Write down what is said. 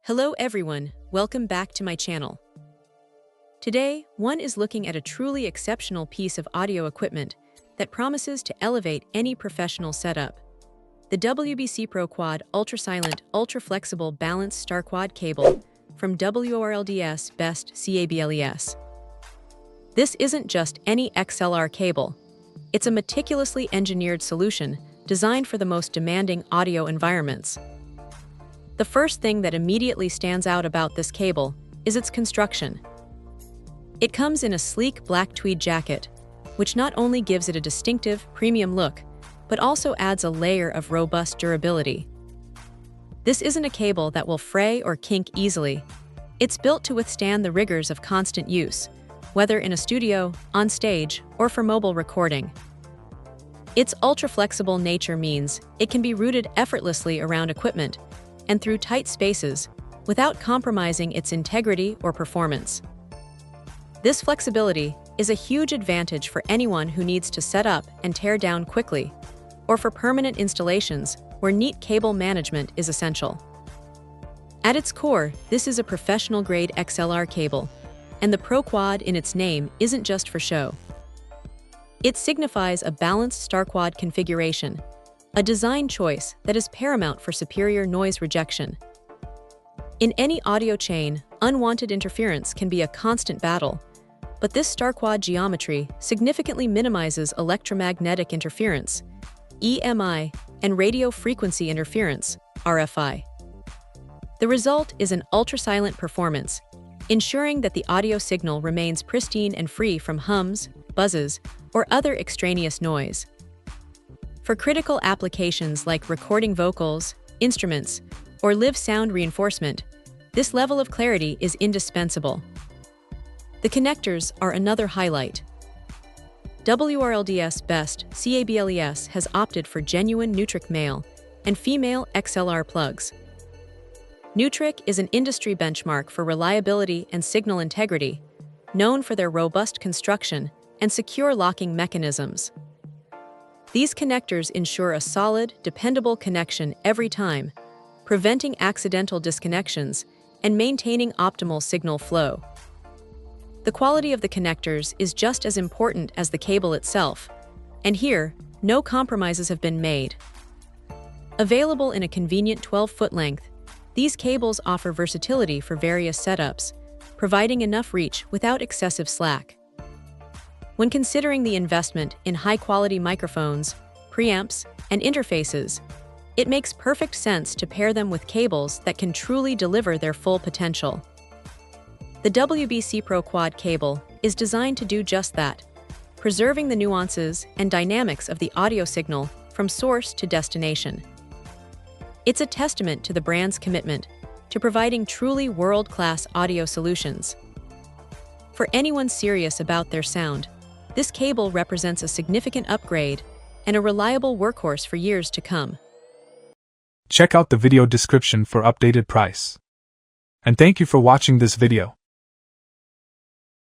Hello everyone, welcome back to my channel. Today, one is looking at a truly exceptional piece of audio equipment that promises to elevate any professional setup. The WBC-PRO-Quad ultra-silent, ultra-flexible balanced star quad cable from WRLDS Best CABLES. This isn't just any XLR cable. It's a meticulously engineered solution designed for the most demanding audio environments. The first thing that immediately stands out about this cable is its construction. It comes in a sleek black tweed jacket, which not only gives it a distinctive, premium look, but also adds a layer of robust durability. This isn't a cable that will fray or kink easily. It's built to withstand the rigors of constant use, whether in a studio, on stage, or for mobile recording. Its ultra-flexible nature means it can be routed effortlessly around equipment and through tight spaces without compromising its integrity or performance. This flexibility is a huge advantage for anyone who needs to set up and tear down quickly, or for permanent installations where neat cable management is essential. At its core, this is a professional-grade XLR cable, and the Pro-Quad in its name isn't just for show. It signifies a balanced star quad configuration, a design choice that is paramount for superior noise rejection. In any audio chain, unwanted interference can be a constant battle, but this star quad geometry significantly minimizes electromagnetic interference, EMI, and radio frequency interference, RFI. The result is an ultra-silent performance, ensuring that the audio signal remains pristine and free from hums, buzzes, or other extraneous noise. For critical applications like recording vocals, instruments, or live sound reinforcement, this level of clarity is indispensable. The connectors are another highlight. WRLDS Best CABLES has opted for genuine Nutric male and female XLR plugs. Nutric is an industry benchmark for reliability and signal integrity, known for their robust construction and secure locking mechanisms. These connectors ensure a solid, dependable connection every time, preventing accidental disconnections and maintaining optimal signal flow. The quality of the connectors is just as important as the cable itself, and here, no compromises have been made. Available in a convenient 12-foot length, these cables offer versatility for various setups, providing enough reach without excessive slack. When considering the investment in high-quality microphones, preamps, and interfaces, it makes perfect sense to pair them with cables that can truly deliver their full potential. The WBC-PRO-Quad cable is designed to do just that, preserving the nuances and dynamics of the audio signal from source to destination. It's a testament to the brand's commitment to providing truly world-class audio solutions. For anyone serious about their sound, this cable represents a significant upgrade and a reliable workhorse for years to come. Check out the video description for updated price. And thank you for watching this video.